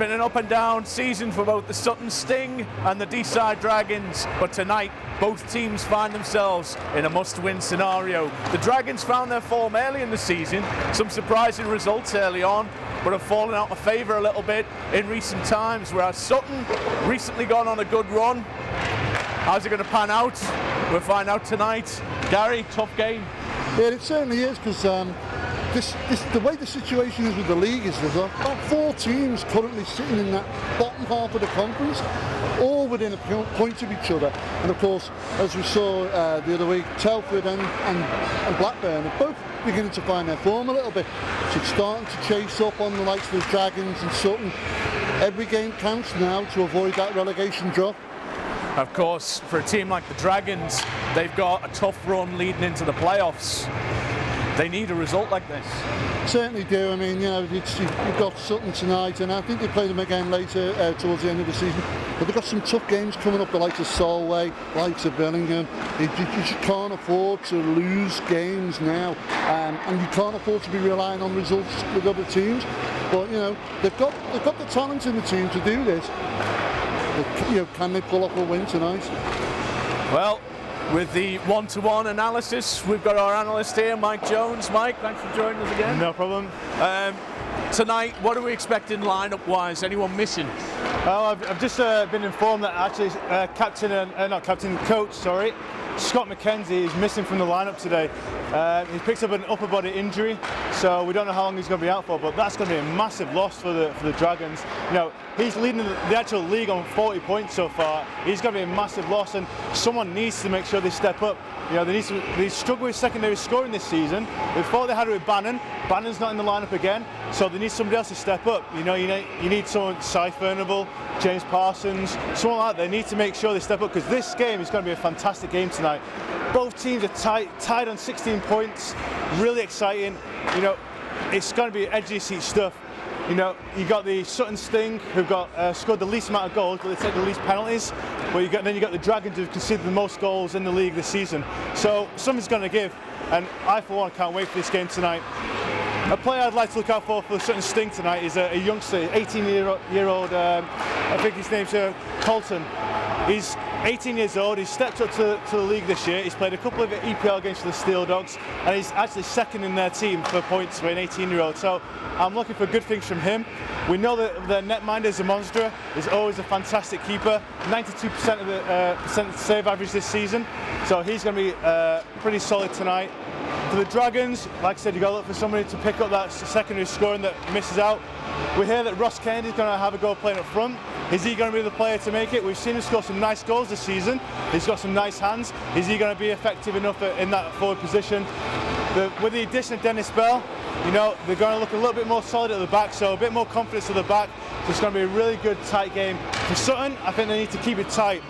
been an up and down season for both the Sutton Sting and the Deeside Dragons, but tonight both teams find themselves in a must-win scenario. The Dragons found their form early in the season, some surprising results early on, but have fallen out of favour a little bit in recent times, whereas Sutton recently gone on a good run. How's it going to pan out? We'll find out tonight. Gary, tough game. Yeah, it certainly is, because the way the situation is with the league is there's about 4 teams currently sitting in that bottom half of the conference, all within a point of each other. And of course, as we saw the other week, Telford and Blackburn are both beginning to find their form a little bit. So it's starting to chase up on the likes of the Dragons and Sutton. Every game counts now to avoid that relegation drop. Of course, for a team like the Dragons, they've got a tough run leading into the playoffs. They need a result like this. Certainly do. I mean, you know, you've got Sutton tonight, and I think they play them again later towards the end of the season. But they've got some tough games coming up, the likes of Solway, likes of Birmingham. You just can't afford to lose games now, and you can't afford to be relying on results with other teams. But you know, they've got the talent in the team to do this. But, you know, can they pull off a win tonight? Well, with the one-to-one analysis, we've got our analyst here, Mike Jones. Mike, thanks for joining us again. No problem. Tonight, what are we expecting line-up-wise? Anyone missing? Well, I've just been informed that actually coach, Scott McKenzie is missing from the lineup today. He picked up an upper body injury, so we don't know how long he's going to be out for, but that's going to be a massive loss for the Dragons. You know, he's leading the actual league on 40 points so far. He's going to be a massive loss, and someone needs to make sure they step up. You know, they struggle with secondary scoring this season. They thought they had it with Bannon. Bannon's not in the lineup again, so they need somebody else to step up. You know, you need someone, Cy Furnable, James Parsons, someone like that. They need to make sure they step up, because this game is going to be a fantastic game tonight. Both teams are tied on 16 points, really exciting. You know, it's going to be edgy seat stuff. You know, you got the Sutton Sting, who've got scored the least amount of goals, but they take the least penalties. But then you got the Dragons, who've conceded the most goals in the league this season. So something's going to give, and I, for one, can't wait for this game tonight. A player I'd like to look out for the Sutton Sting tonight is a youngster, 18-year-old. I think his name's Colton. He's 18 years old. He's stepped up to the league this year. He's played a couple of EPL games for the Steel Dogs, and he's actually second in their team for points for an 18-year-old. So I'm looking for good things from him. We know that the netminder Zamonstra is always a fantastic keeper. 92% of the save average this season. So he's going to be pretty solid tonight. For the Dragons, like I said, you've got to look for somebody to pick up that secondary scoring that misses out. We hear that Ross Kennedy's going to have a go playing up front. Is he going to be the player to make it? We've seen him score some nice goals this season. He's got some nice hands. Is he going to be effective enough in that forward position? With the addition of Dennis Bell, you know, they're going to look a little bit more solid at the back, so a bit more confidence at the back. So it's going to be a really good, tight game. For Sutton, I think they need to keep it tight.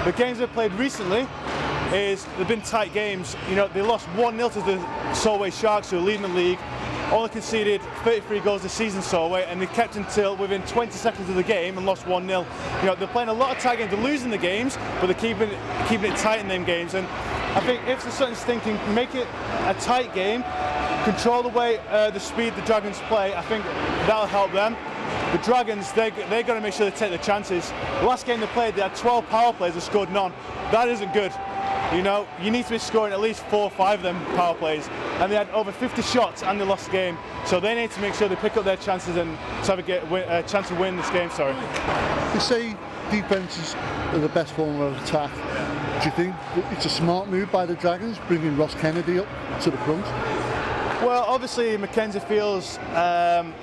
The games they've played recently, they've been tight games. You know, they lost 1-0 to the Solway Sharks, who are leading the league. Only conceded 33 goals this season, Solway, and they kept until within 20 seconds of the game and lost 1-0. You know, they're playing a lot of tight games. They're losing the games, but they're keeping it tight in them games. And I think if the Sutton Sting can make it a tight game, control the way the speed the Dragons play, I think that'll help them. The Dragons, they're going to make sure they take their chances. The last game they played, they had 12 power plays and scored none. That isn't good. You know, you need to be scoring at least 4 or 5 of them power plays, and they had over 50 shots and they lost the game. So they need to make sure they pick up their chances and to have a chance to win this game. Sorry. They say defences are the best form of attack. Do you think it's a smart move by the Dragons, bringing Ross Kennedy up to the front? Well, obviously McKenzie feels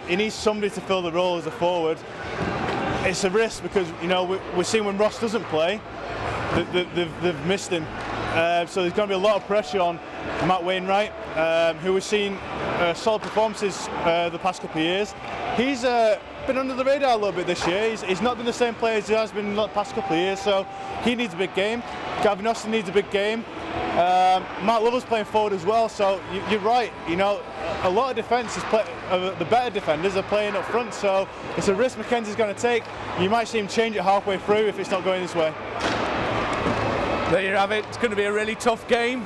he needs somebody to fill the role as a forward. It's a risk because, you know, we're seeing when Ross doesn't play, they've missed him. So there's going to be a lot of pressure on Matt Wainwright, who we've seen solid performances the past couple of years. He's been under the radar a little bit this year. He's not been the same player as he has been in the past couple of years, so he needs a big game. Gavin Austin needs a big game. Mark Lovell's playing forward as well, so you're right. You know, a lot of defences, the better defenders are playing up front, so it's a risk McKenzie's going to take. You might see him change it halfway through if it's not going his way. There you have it. It's going to be a really tough game.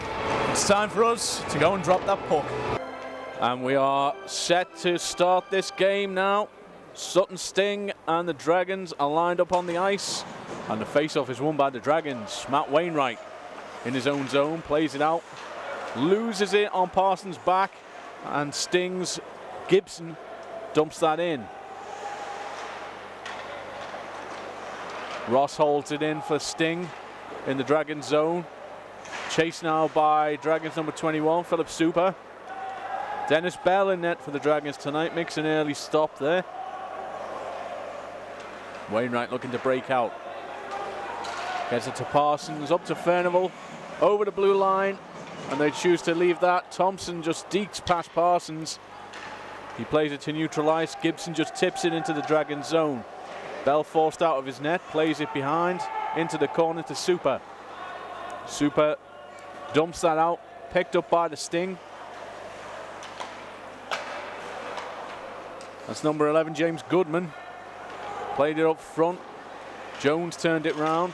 It's time for us to go and drop that puck. And we are set to start this game now. Sutton Sting and the Dragons are lined up on the ice, and the face-off is won by the Dragons. Matt Wainwright in his own zone, plays it out, loses it on Parsons' back, and Sting's Gibson dumps that in. Ross holds it in for Sting in the Dragons zone. Chased now by Dragons number 21, Philip Super. Dennis Bell in net for the Dragons tonight, makes an early stop there. Wainwright looking to break out. Gets it to Parsons, up to Furnival, over the blue line, and they choose to leave that. Thompson just dekes past Parsons. He plays it to neutralize. Gibson just tips it into the Dragons zone. Bell forced out of his net, plays it behind, into the corner to Super. Super dumps that out, picked up by the Sting. That's number 11, James Goodman. Played it up front. Jones turned it round.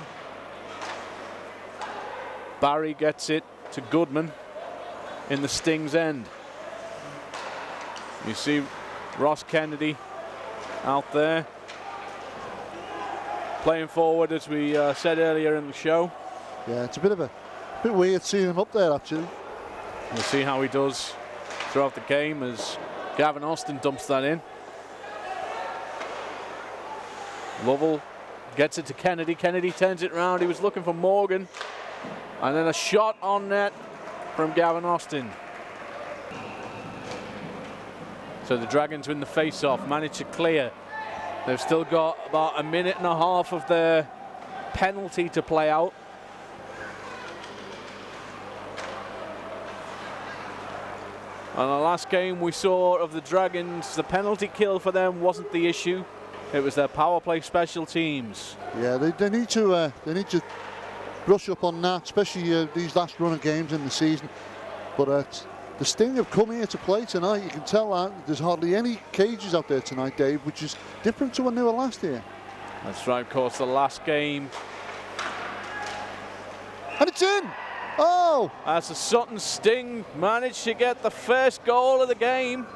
Barry gets it to Goodman in the Sting's end. You see Ross Kennedy out there playing forward, as we said earlier in the show. Yeah, it's a bit weird seeing him up there, actually. We'll see how he does throughout the game as Gavin Austin dumps that in. Lovell gets it to Kennedy. Kennedy turns it round. He was looking for Morgan. And then a shot on net from Gavin Austin. So the Dragons win the face-off, manage to clear. They've still got about a minute and a half of their penalty to play out. And the last game we saw of the Dragons, the penalty kill for them wasn't the issue. It was their power play special teams. Yeah, they need to brush up on that, especially these last run of games in the season. But the Sting have come here to play tonight. You can tell that there's hardly any cages out there tonight, Dave, which is different to when they were last year. That's right, of course, the last game. And it's in! Oh! As the Sutton Sting managed to get the first goal of the game.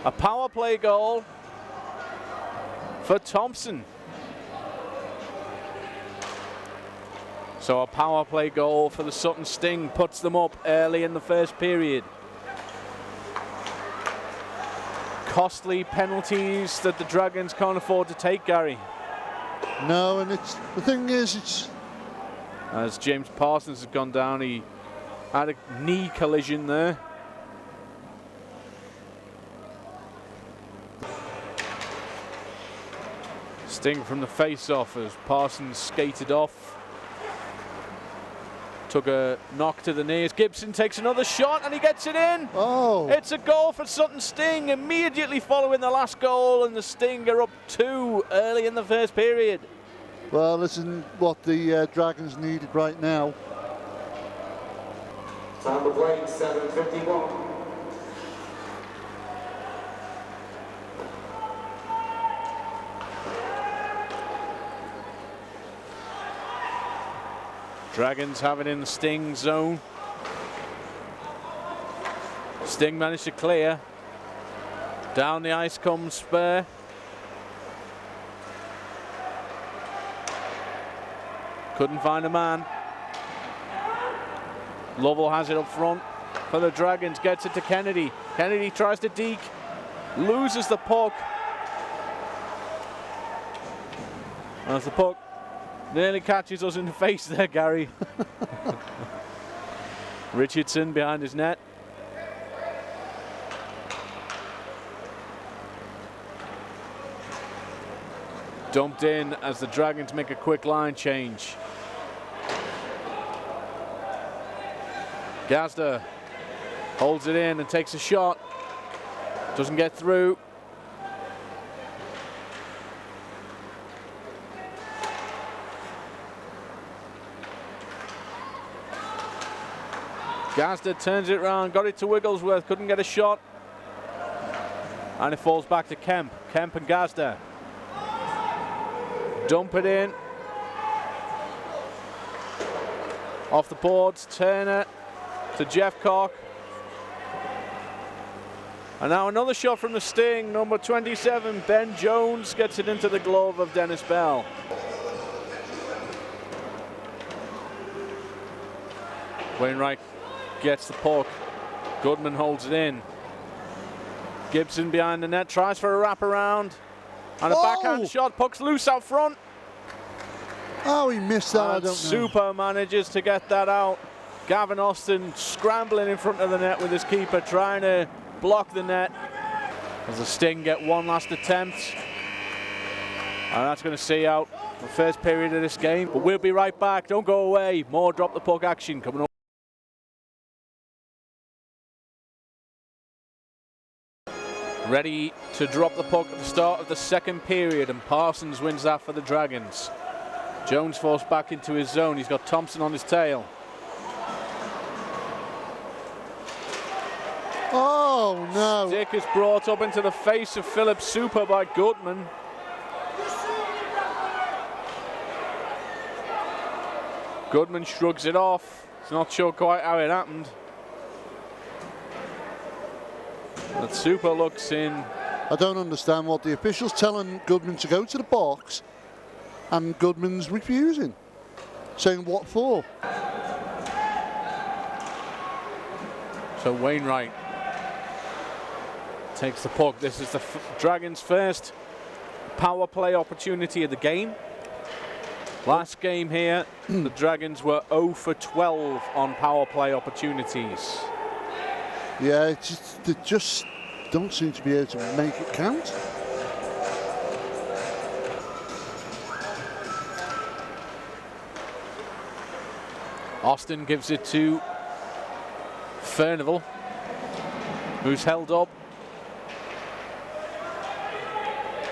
A power play goal for Thompson. So a power play goal for the Sutton Sting puts them up early in the first period. Costly penalties that the Dragons can't afford to take, Gary. No, and the thing is, as James Parsons has gone down, he had a knee collision there. Sting from the face-off as Parsons skated off. Took a knock to the knees. Gibson takes another shot and he gets it in. Oh! It's a goal for Sutton Sting immediately following the last goal, and the Sting are up 2 early in the first period. Well, this isn't what the Dragons needed right now. Time of play, 7:51. Dragons have it in the Sting zone. Sting managed to clear. Down the ice comes Spur. Couldn't find a man. Lovell has it up front for the Dragons. Gets it to Kennedy. Kennedy tries to deke. Loses the puck. As the puck nearly catches us in the face there, Gary. Richardson behind his net. Dumped in as the Dragons make a quick line change. Gazda holds it in and takes a shot. Doesn't get through. Gazda turns it around, got it to Wigglesworth, couldn't get a shot. And it falls back to Kemp. Kemp and Gazda. Dump it in. Off the boards, Turner to Jeff Cock. And now another shot from the Sting. Number 27, Ben Jones, gets it into the glove of Dennis Bell. Wainwright gets the puck. Goodman holds it in. Gibson behind the net, tries for a wraparound. And a backhand shot, puck's loose out front. Oh, he missed that, I don't know. Super manages to get that out. Gavin Austin scrambling in front of the net with his keeper, trying to block the net. As the Sting get one last attempt. And that's going to see out the first period of this game. But we'll be right back. Don't go away. More drop the puck action coming up. Ready to drop the puck at the start of the second period, and Parsons wins that for the Dragons. Jones forced back into his zone. He's got Thompson on his tail. Oh, no. Stick is brought up into the face of Philip Super by Goodman. Goodman shrugs it off. He's not sure quite how it happened. But Super looks in. I don't understand what the official's telling Goodman to go to the box, and Goodman's refusing, saying what for? So Wainwright takes the puck. This is the Dragons' first power play opportunity of the game. Last game here, the Dragons were 0 for 12 on power play opportunities. Yeah, they just don't seem to be able to make it count. Austin gives it to Furnival, who's held up.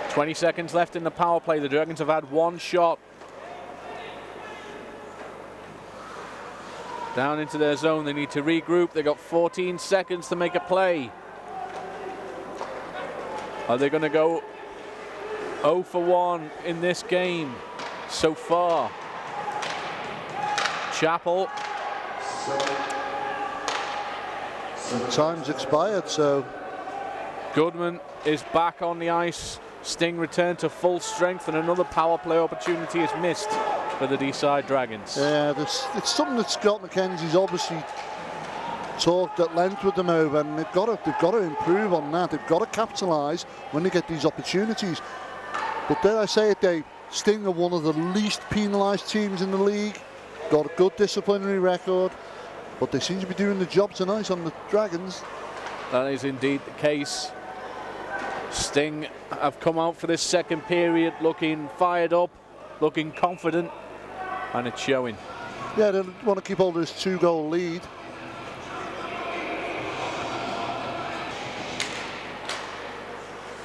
20 seconds left in the power play. The Dragons have had one shot. Down into their zone, they need to regroup. They've got 14 seconds to make a play. Are they going to go 0 for 1 in this game so far? Chappell. Time's expired, so. Goodman is back on the ice. Sting returned to full strength, and another power play opportunity is missed for the D-side Dragons. Yeah, it's something that Scott McKenzie's obviously talked at length with them over, and they've got to improve on that. They've got to capitalise when they get these opportunities. But dare I say it, Dave, Sting are one of the least penalised teams in the league. Got a good disciplinary record, but they seem to be doing the job tonight on the Dragons. That is indeed the case. Sting have come out for this second period looking fired up, looking confident, and it's showing. Yeah, they want to keep hold of this 2-goal lead.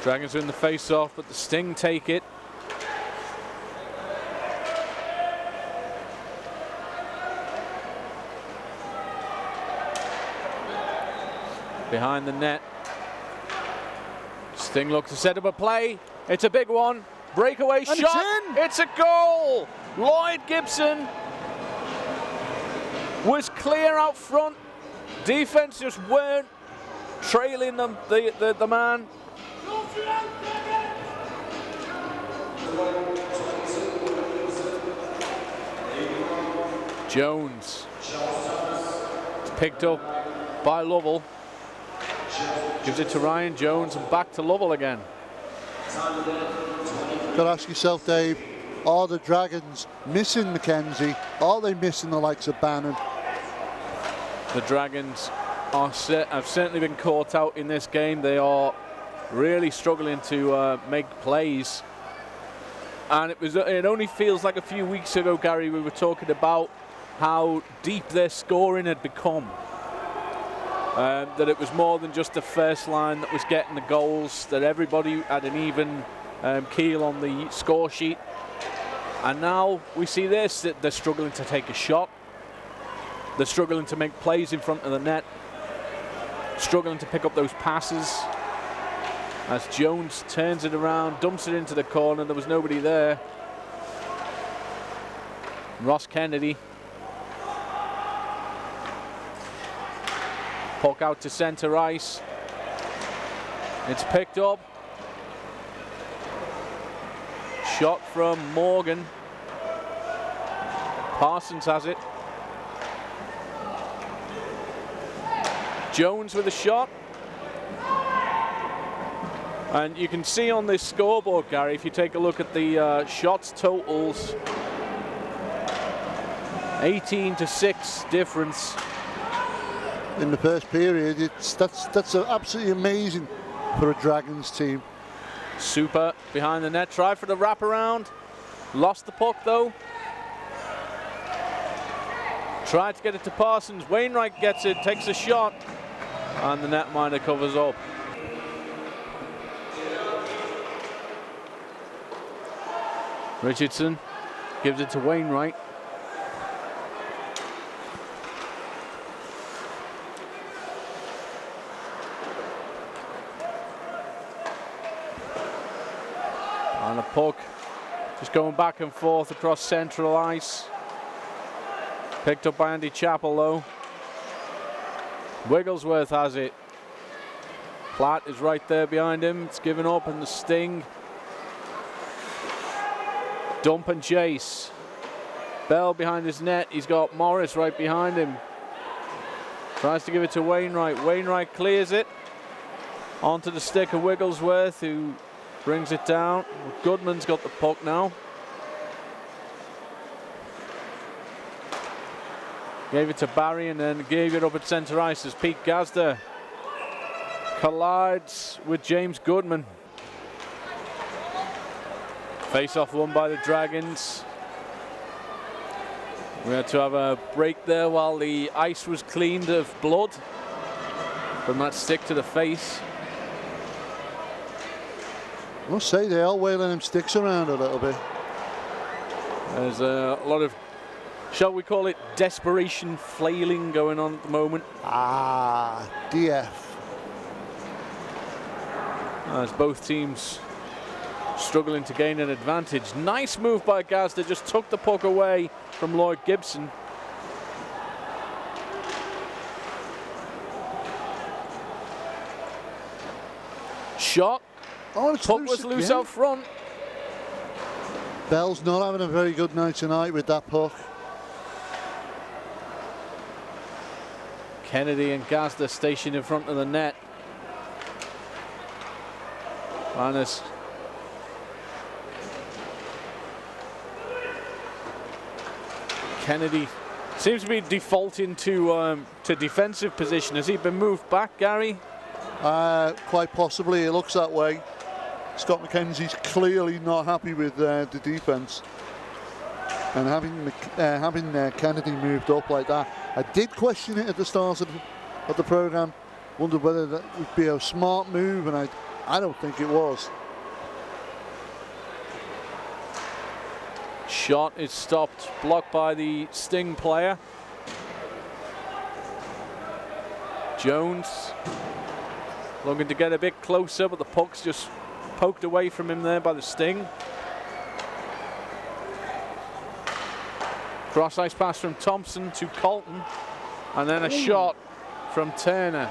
Dragons win the face-off, but the Sting take it. Behind the net. Sting looks to set up a play. It's a big one. Breakaway and shot. It's a goal. Lloyd Gibson was clear out front. Defense just weren't trailing them, the man. Jones. It's picked up by Lovell. Gives it to Ryan Jones and back to Lovell again. Got to ask yourself, Dave, are the Dragons missing McKenzie? Are they missing the likes of Bannon? The Dragons have certainly been caught out in this game. They are really struggling to make plays. And it only feels like a few weeks ago, Gary, we were talking about how deep their scoring had become. That it was more than just the first line that was getting the goals, that everybody had an even keel on the score sheet. And now we see this, that they're struggling to take a shot. They're struggling to make plays in front of the net. Struggling to pick up those passes. As Jones turns it around, dumps it into the corner, there was nobody there. Ross Kennedy. Puck out to centre ice. It's picked up. Shot from Morgan. Parsons has it. Jones with a shot. And you can see on this scoreboard, Gary, if you take a look at the shots totals, 18-6 difference. In the first period, that's absolutely amazing for a Dragons team. Super behind the net, tried for the wraparound, lost the puck though. Tried to get it to Parsons, Wainwright gets it, takes a shot, and the netminder covers up. Richardson gives it to Wainwright. And the puck just going back and forth across central ice. Picked up by Andy Chappell though. Wigglesworth has it. Platt is right there behind him. It's given up, and the Sting dump and chase. Bell behind his net. He's got Morris right behind him. Tries to give it to Wainwright. Wainwright clears it onto the stick of Wigglesworth, who brings it down. Goodman's got the puck now. Gave it to Barry and then gave it up at centre ice as Pete Gazda collides with James Goodman. Face-off won by the Dragons. We had to have a break there while the ice was cleaned of blood from that stick to the face. I must say, they are wailing them sticks around a little bit. There's a lot of, shall we call it, desperation flailing going on at the moment. DF. As both teams struggling to gain an advantage. Nice move by Gazda, just took the puck away from Lloyd Gibson. Shot. Oh, it's puck was loose out front. Bell's not having a very good night tonight with that puck. Kennedy and Gazda stationed in front of the net. Minus. Kennedy seems to be defaulting to defensive position. Has he been moved back, Gary? Quite possibly, it looks that way. Scott McKenzie's clearly not happy with the defence, and having Kennedy moved up like that, I did question it at the start of the programme. Wondered whether that would be a smart move, and I don't think it was. Shot is stopped, blocked by the Sting player. Jones looking to get a bit closer, but the puck's just poked away from him there by the Sting. Cross ice pass from Thompson to Colton, and then a shot from Turner.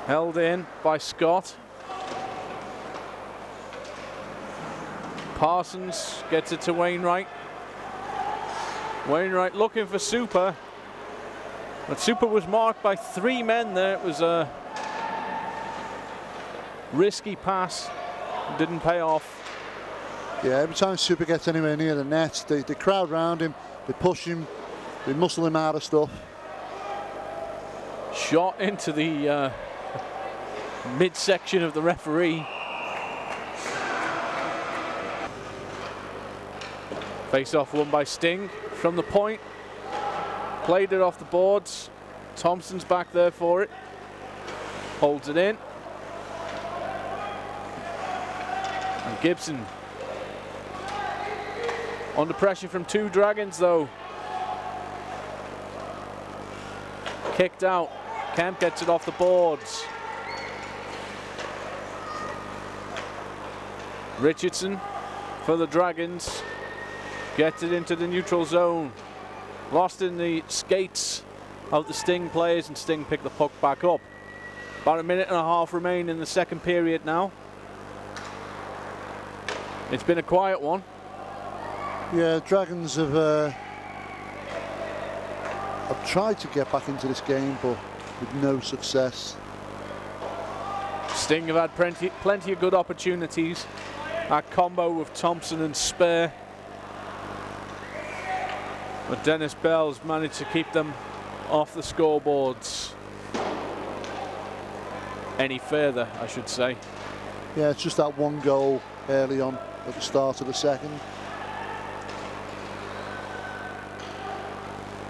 Held in by Scott. Parsons gets it to Wainwright. Wainwright looking for Super, but Super was marked by 3 men there. It was a risky pass, didn't pay off. Yeah, every time Super gets anywhere near the net, they crowd round him, they push him, they muscle him out of stuff. Shot into the midsection of the referee. Face-off won by Sting from the point. Played it off the boards. Thompson's back there for it. Holds it in. And Gibson under pressure from 2 Dragons though. Kicked out. Kemp gets it off the boards. Richardson for the Dragons. Gets it into the neutral zone. Lost in the skates of the Sting players, and Sting pick the puck back up. About a minute and a half remain in the second period now. It's been a quiet one. Yeah, Dragons have tried to get back into this game, but with no success. Sting have had plenty of good opportunities. That combo with Thompson and Spare. But Dennis Bell's managed to keep them off the scoreboards any further, I should say. Yeah, it's just that one goal early on at the start of the second.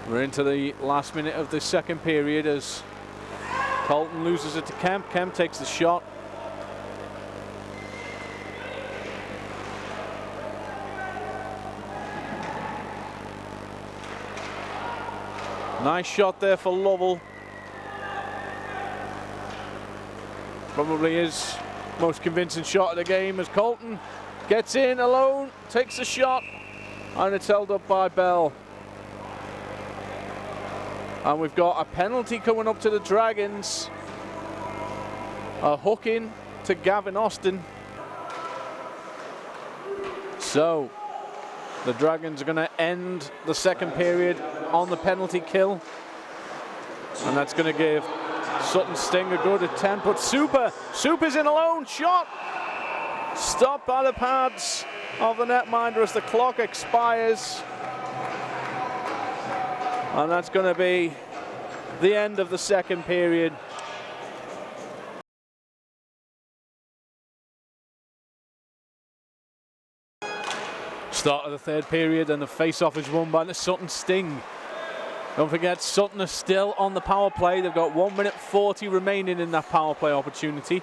We're into the last minute of the second period as Colton loses it to Kemp. Kemp takes the shot. Nice shot there for Lovell. Probably his most convincing shot of the game as Colton gets in alone, takes the shot, and it's held up by Bell. And we've got a penalty coming up to the Dragons. A hook in to Gavin Austin. So the Dragons are going to end the second period on the penalty kill. And that's going to give Sutton Sting a good attempt. But Super's in alone. Shot. Stopped by the pads of the netminder as the clock expires. And that's going to be the end of the second period. Start of the third period, and the face-off is won by the Sutton Sting. Don't forget, Sutton are still on the power play. They've got 1 minute 40 remaining in that power play opportunity.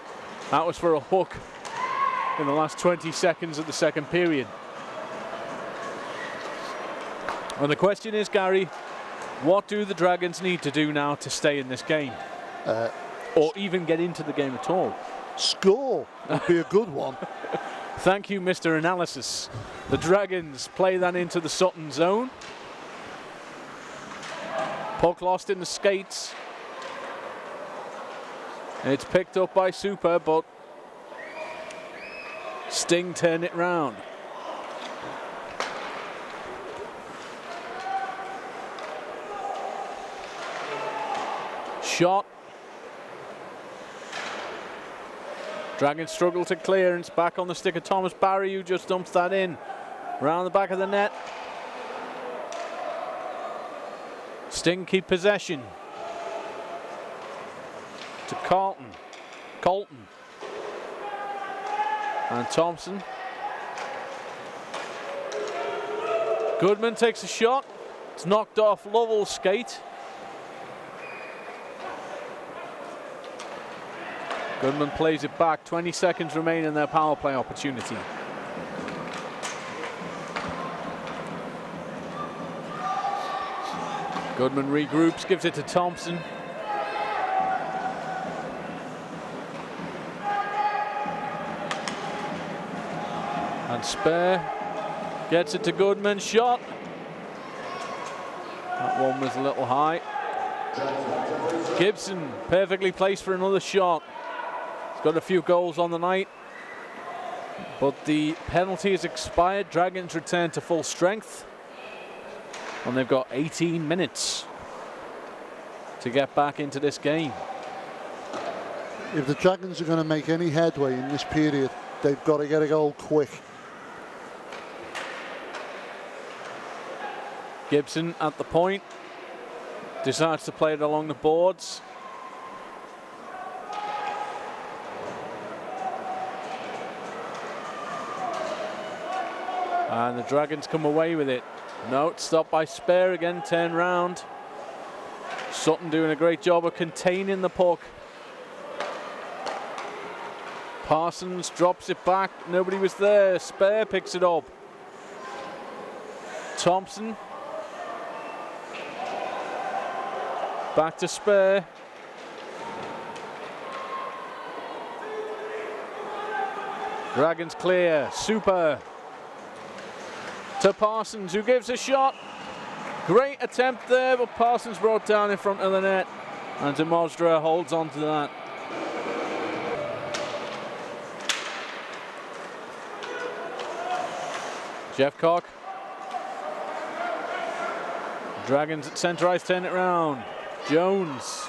That was for a hook in the last 20 seconds of the second period. And the question is, Gary, what do the Dragons need to do now to stay in this game? Or even get into the game at all? Score would be a good one. Thank you, Mr. Analysis. The Dragons play that into the Sutton zone. Puck lost in the skates. It's picked up by Super, but Sting turn it round. Shot. Dragons struggle to clear, and it's back on the stick of Thomas Barry, who just dumps that in. Round the back of the net. Sting keep possession. To Colton. And Thompson. Goodman takes a shot. It's knocked off Lovell's skate. Goodman plays it back. 20 seconds remain in their power play opportunity. Goodman regroups, gives it to Thompson. And Spare gets it to Goodman. Shot. That one was a little high. Gibson perfectly placed for another shot. He's got a few goals on the night, but the penalty has expired. Dragons return to full strength, and they've got 18 minutes to get back into this game. If the Dragons are going to make any headway in this period, they've got to get a goal quick. Gibson at the point, decides to play it along the boards. And the Dragons come away with it. No, it's stopped by Spare again, turn round. Sutton doing a great job of containing the puck. Parsons drops it back, nobody was there. Spare picks it up. Thompson. Back to Spare. Dragons clear, Super. To Parsons, who gives a shot. Great attempt there, but Parsons brought down in front of the net. And Demostra holds on to that. Jeffcock. Dragons at centre ice, turn it round. Jones.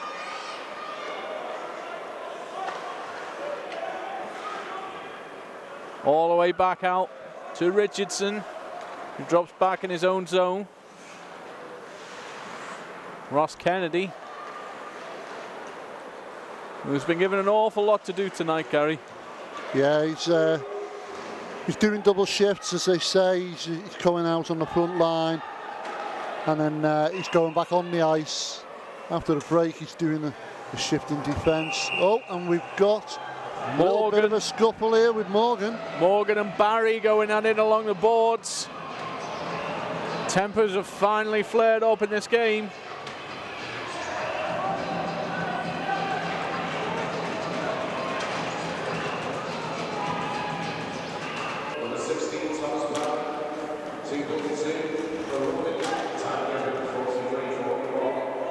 All the way back out to Richardson, who drops back in his own zone. Ross Kennedy, who's been given an awful lot to do tonight, Gary. Yeah, he's doing double shifts, as they say. He's coming out on the front line, and then he's going back on the ice. After the break, he's doing a shift in defence. Oh, and we've got a little bit of a scuffle here with Morgan. Morgan and Barry going at it along the boards. Tempers have finally flared up in this game.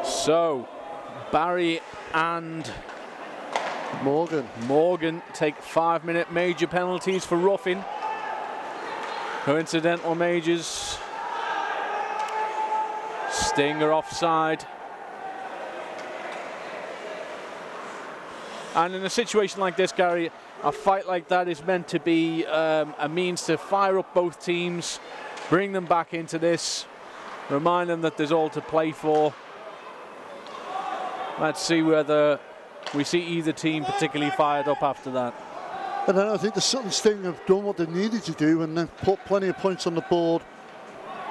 So, Barry and Morgan take 5-minute major penalties for roughing. Coincidental majors. Stinger offside. And in a situation like this, Gary, a fight like that is meant to be a means to fire up both teams, bring them back into this, remind them that there's all to play for. Let's see whether we see either team particularly fired up after that. And then I think the Sutton Sting have done what they needed to do, and they've put plenty of points on the board.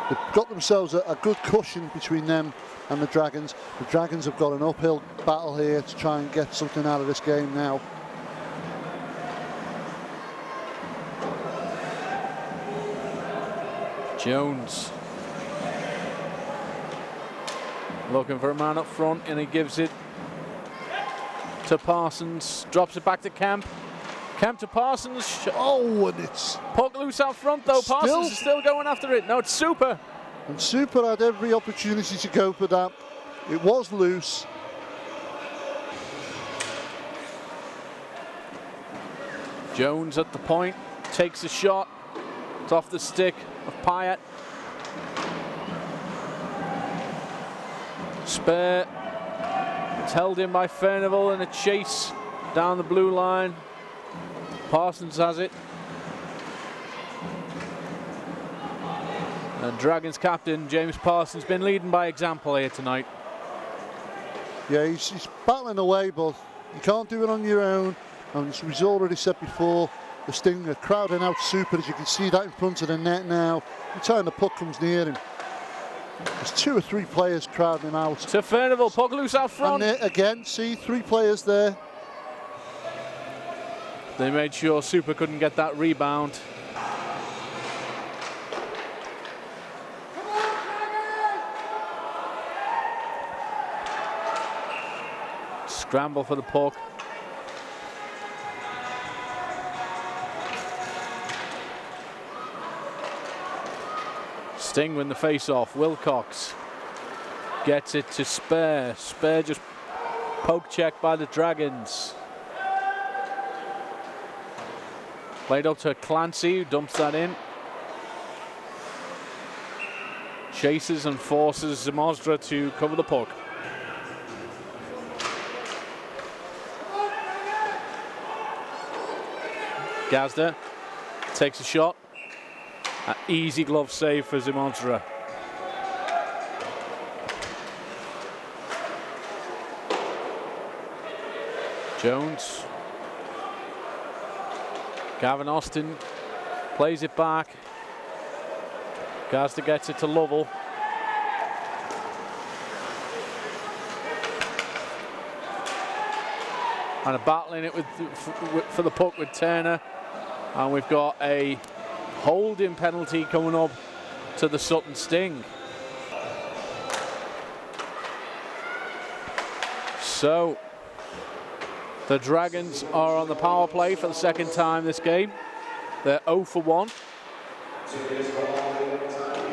They've got themselves a good cushion between them and the Dragons. The Dragons have got an uphill battle here to try and get something out of this game now. Jones looking for a man up front, and he gives it to Parsons. Drops it back to Kemp. Kemp to Parsons. Oh, and it's puck loose out front though. Parsons is still going after it. No, it's Super. And Super had every opportunity to go for that. It was loose. Jones at the point, takes a shot. It's off the stick of Pyatt. Spare. It's held in by Furnival, and a chase down the blue line. Parsons has it. And Dragons captain James Parsons been leading by example here tonight. Yeah, he's battling away, but you can't do it on your own. And as we've already said before, the Sting are crowding out Super, as you can see that in front of the net now. Every time the puck comes near him, there's 2 or 3 players crowding him out. To Furnival, puck loose out front. And again, see 3 players there. They made sure Super couldn't get that rebound. Scramble for the puck. Sting win the face-off. Wilcox gets it to Spare. Spare just poke checked by the Dragons. Played up to Clancy, who dumps that in. Chases and forces Zimosdra to cover the puck. Gazda takes a shot. An easy glove save for Zimosdra. Jones. Gavin Austin plays it back. Gazda gets it to Lovell. And a battle in it for the puck with Turner. And we've got a holding penalty coming up to the Sutton Sting. So the Dragons are on the power play for the second time this game. They're 0 for 1.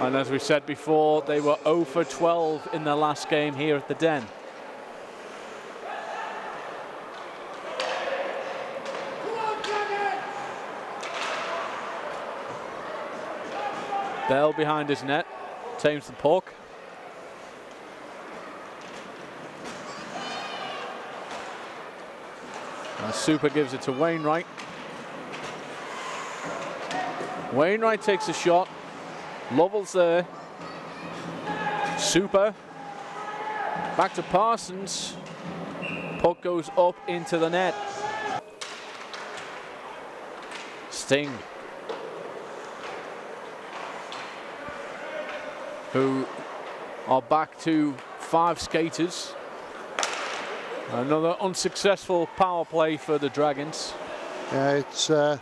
And as we said before, they were 0 for 12 in their last game here at the Den. Bell behind his net, tames the puck. And Super gives it to Wainwright. Wainwright takes a shot. Lovell's there. Super. Back to Parsons. Puck goes up into the net. Sting, who are back to 5 skaters. Another unsuccessful power play for the Dragons. Yeah, it's a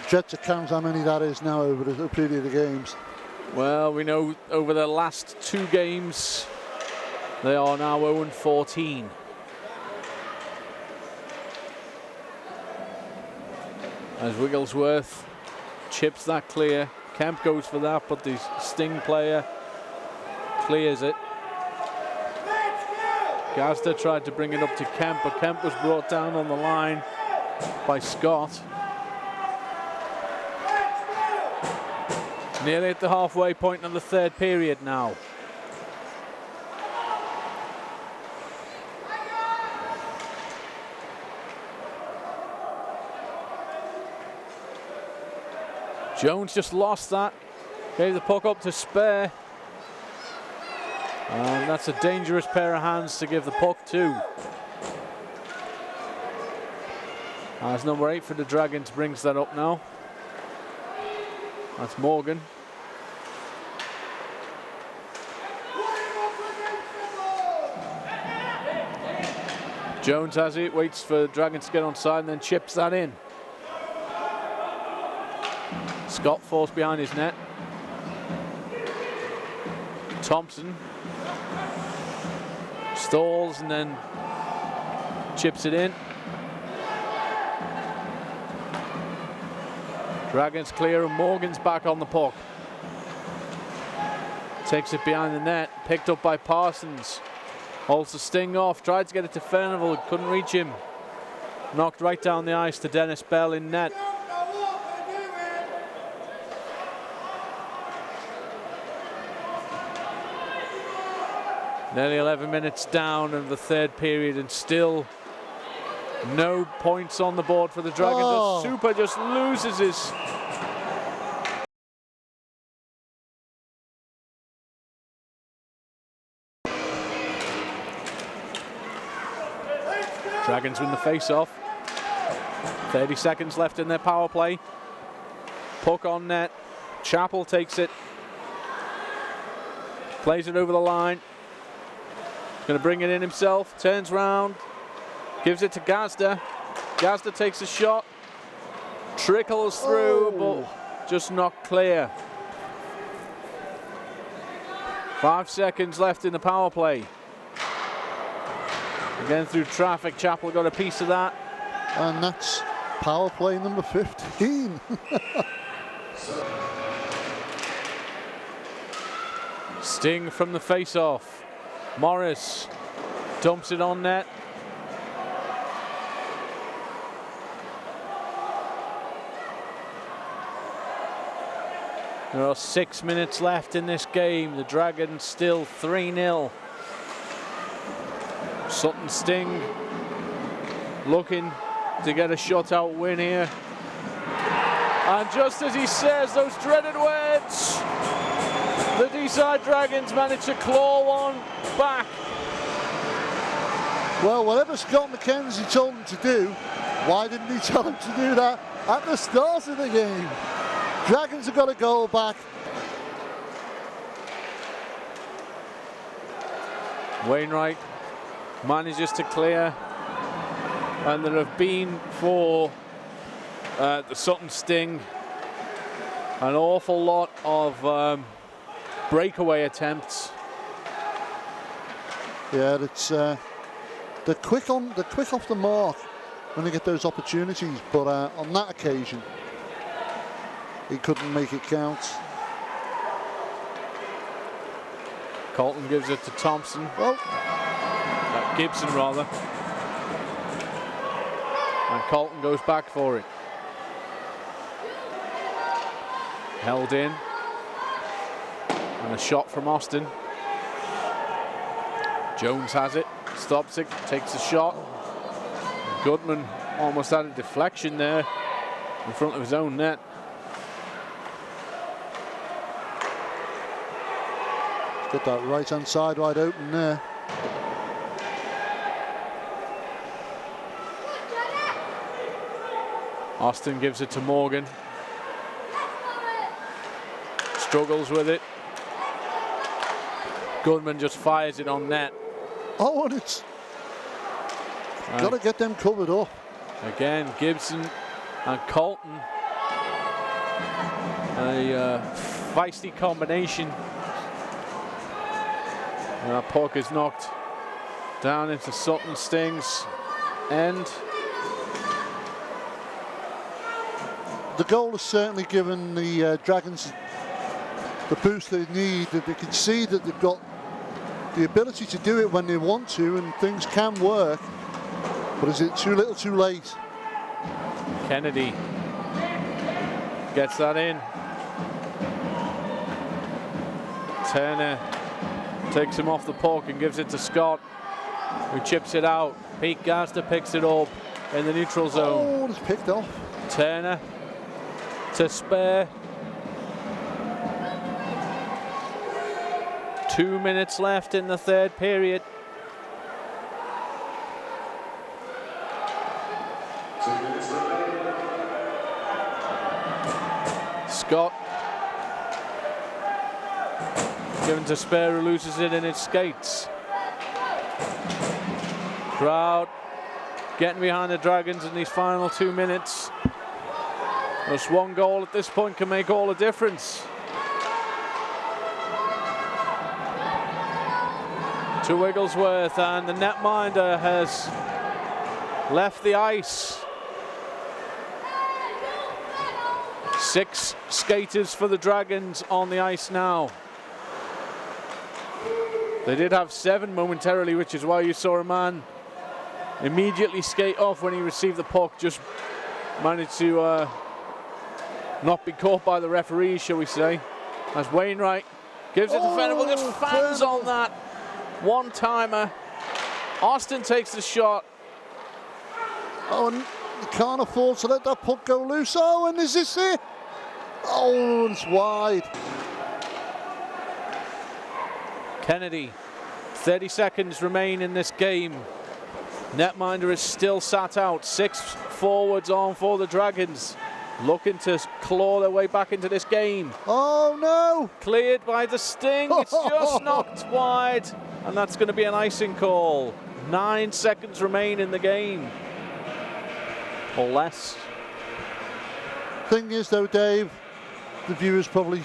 dread to count how many that is now over the period of games. Well, we know over the last 2 games, they are now 0-14. As Wigglesworth chips that clear. Kemp goes for that, but the Sting player clears it. Gazda tried to bring it up to Kemp, but Kemp was brought down on the line by Scott. Nearly at the halfway point of the 3rd period now. Jones just lost that, gave the puck up to Spare. And that's a dangerous pair of hands to give the puck to. As number 8 for the Dragons brings that up now. That's Morgan. Jones has it, waits for the Dragons to get onside and then chips that in. Scott falls behind his net. Thompson stalls and then chips it in. Dragons clear and Morgan's back on the puck. Takes it behind the net, picked up by Parsons. Holds the Sting off, tried to get it to Furnival, couldn't reach him. Knocked right down the ice to Dennis Bell in net. Nearly 11 minutes down in the 3rd period and still no points on the board for the Dragons. Oh. Super just loses his... Dragons win the face-off. 30 seconds left in their power play. Puck on net. Chappell takes it. Plays it over the line. Going to bring it in himself, turns round, gives it to Gazda. Gazda takes a shot, trickles through, but just not clear. 5 seconds left in the power play. Again through traffic, Chappell got a piece of that. And that's power play number 15. Sting from the face-off. Morris dumps it on net. There are 6 minutes left in this game. The Dragons still 3-0. Sutton Sting looking to get a shutout win here. And just as he says those dreaded words, the D-side Dragons managed to claw one back. Well, whatever Scott McKenzie told him to do, why didn't he tell him to do that at the start of the game? Dragons have got a goal back. Wainwright manages to clear, and there have been for the Sutton Sting an awful lot of breakaway attempts. Yeah, it's they're quick off the mark when they get those opportunities, but on that occasion he couldn't make it count. Colton gives it to Thompson. Well, Gibson rather. And Colton goes back for it. Held in. And a shot from Austin. Jones has it, stops it, takes a shot. Goodman almost had a deflection there in front of his own net. Got that right hand side wide open there. Austin gives it to Morgan. Struggles with it. Goodman just fires it on net. Oh, and it's got to get them covered up. Again, Gibson and Colton. A feisty combination. And that puck is knocked down into Sutton Sting's end. The goal has certainly given the Dragons the boost they need. That they can see that they've got the ability to do it when they want to, and things can work. But is it too little, too late? Kennedy gets that in. Turner takes him off the puck and gives it to Scott, who chips it out. Pete Gaster picks it up in the neutral zone. Oh, it's picked off. Turner to spare. 2 minutes left in the third period. Scott given to Spare, who loses it in his skates. Crowd getting behind the Dragons in these final 2 minutes. Just one goal at this point can make all the difference. To Wigglesworth, and the netminder has left the ice. 6 skaters for the Dragons on the ice now. They did have 7 momentarily, which is why you saw a man immediately skate off when he received the puck. Just managed to not be caught by the referee, shall we say. As Wainwright gives it to Venable, just fans on that. One-timer. Austin takes the shot. Oh, and you can't afford to let that puck go loose. Oh, and is this it? Oh, it's wide. Kennedy, 30 seconds remain in this game. Netminder is still sat out. 6 forwards on for the Dragons, looking to claw their way back into this game. Oh, no. Cleared by the Sting. It's just knocked wide, and that's going to be an icing call. 9 seconds remain in the game, or less. Thing is, though, Dave, the viewers probably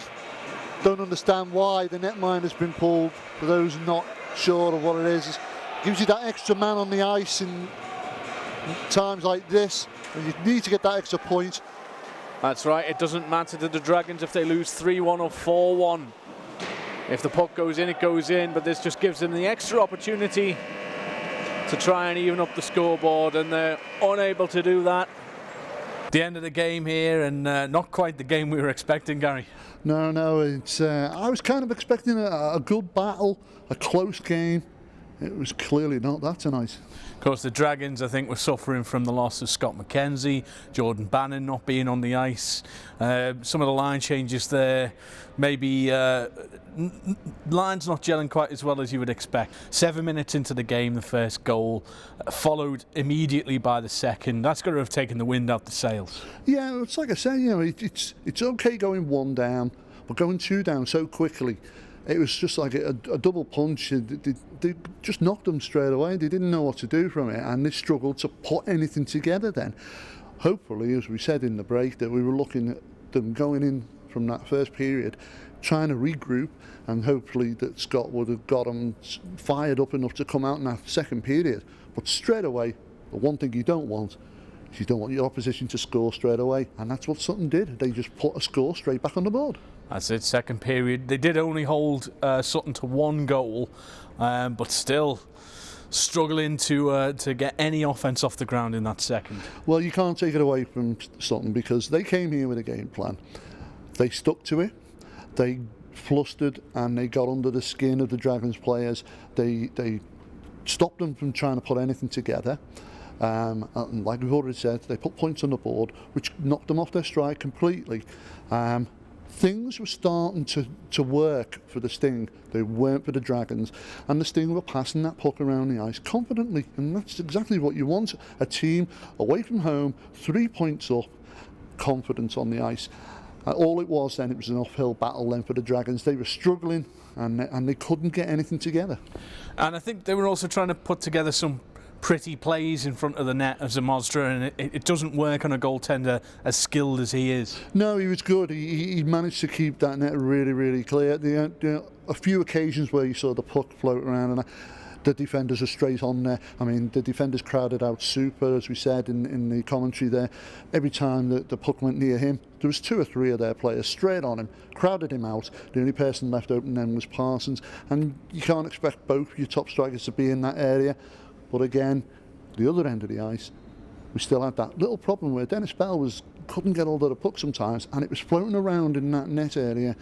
don't understand why the netminder has been pulled. For those not sure of what it is, it gives you that extra man on the ice in times like this, and you need to get that extra point. That's right. It doesn't matter to the Dragons if they lose 3-1 or 4-1. If the puck goes in, it goes in, but this just gives them the extra opportunity to try and even up the scoreboard, and they're unable to do that. The end of the game here, and not quite the game we were expecting, Gary. No, it's. I was kind of expecting a good battle, a close game. It was clearly not that tonight. Of course, the Dragons, I think, were suffering from the loss of Scott McKenzie, Jordan Bannon not being on the ice. Some of the line changes there, maybe lines not gelling quite as well as you would expect. 7 minutes into the game, the first goal, followed immediately by the second. That's got to have taken the wind out the sails. Yeah, it's like I said, you know, it's okay going 1 down, but going 2 down so quickly. It was just like a double punch. They just knocked them straight away. They didn't know what to do from it, and they struggled to put anything together then. Hopefully, as we said in the break, that we were looking at them going in from that first period, trying to regroup, and hopefully that Scott would have got them fired up enough to come out in that second period. But straight away, the one thing you don't want is you don't want your opposition to score straight away, and that's what Sutton did. They just put a score straight back on the board. That's it, second period. They did only hold Sutton to 1 goal, but still struggling to get any offence off the ground in that second. Well, you can't take it away from Sutton because they came here with a game plan. They stuck to it. They flustered and they got under the skin of the Dragons players. They stopped them from trying to put anything together. And like we've already said, they put points on the board, which knocked them off their stride completely. Things were starting to work for the Sting. They weren't for the Dragons. And the Sting were passing that puck around the ice confidently. And that's exactly what you want. A team away from home, 3 points up, confidence on the ice. All it was then, it was an uphill battle then for the Dragons. They were struggling and they couldn't get anything together. And I think they were also trying to put together some pretty plays in front of the net of Zamostra, and it doesn't work on a goaltender as skilled as he is. No, he was good. He managed to keep that net really, really clear. There were a few occasions where you saw the puck float around and the defenders are straight on there. I mean, the defenders crowded out Super, as we said in the commentary there. Every time the puck went near him, there was 2 or 3 of their players straight on him, crowded him out. The only person left open then was Parsons, and you can't expect both your top strikers to be in that area. But again, the other end of the ice, we still had that little problem where Dennis Bell couldn't get hold of the puck sometimes, and it was floating around in that net area,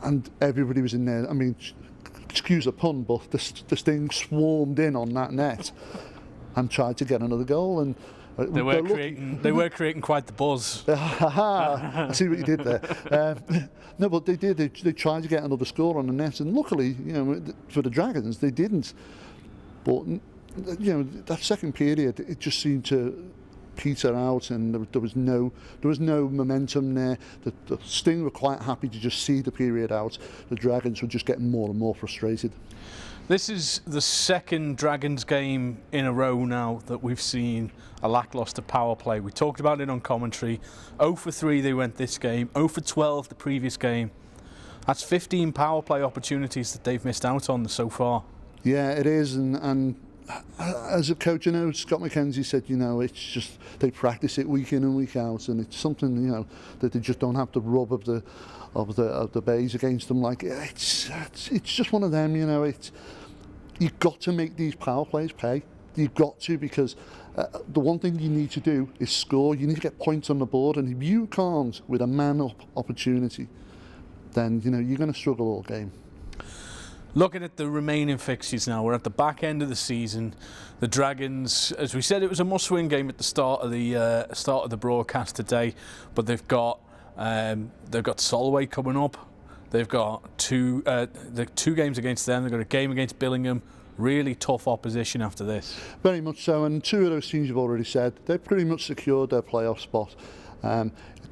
and everybody was in there. I mean, excuse the pun, but the Sting swarmed in on that net and tried to get another goal. And they were creating quite the buzz. I see what you did there. No, but they did. They tried to get another score on the net, and luckily, for the Dragons, they didn't. But that second period, it just seemed to peter out, and there was no momentum there. The Sting were quite happy to just see the period out. The Dragons were just getting more and more frustrated. This is the second Dragons game in a row now that we've seen a lacklustre power play. We talked about it on commentary. 0 for 3 they went this game, 0 for 12 the previous game. That's 15 power play opportunities that they've missed out on so far. Yeah, it is, and as a coach, Scott McKenzie said, it's just they practice it week in and week out, and it's something that they just don't have the rub of the bays against them. Like it's just one of them. You've got to make these power plays pay. You've got to, because the one thing you need to do is score. You need to get points on the board, and if you can't with a man-up opportunity, then you're going to struggle all game. Looking at the remaining fixtures now, we're at the back end of the season. The Dragons, as we said, it was a must-win game at the start of the broadcast today, but they've got Solway coming up. They've got two games against them. They've got a game against Billingham. Really tough opposition after this. Very much so, and 2 of those teams you've already said, they've pretty much secured their playoff spot. The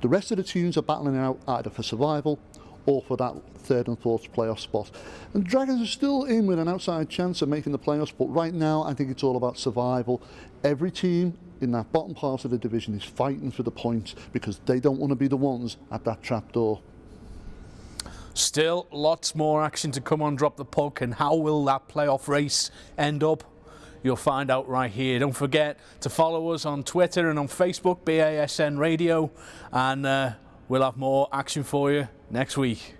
rest of the teams are battling out either for survival or for that 3rd and 4th playoff spot. And Dragons are still in with an outside chance of making the playoffs, but right now I think it's all about survival. Every team in that bottom part of the division is fighting for the points because they don't want to be the ones at that trapdoor. Still lots more action to come on Drop the Puck, and how will that playoff race end up? You'll find out right here. Don't forget to follow us on Twitter and on Facebook, BASN Radio, and we'll have more action for you next week.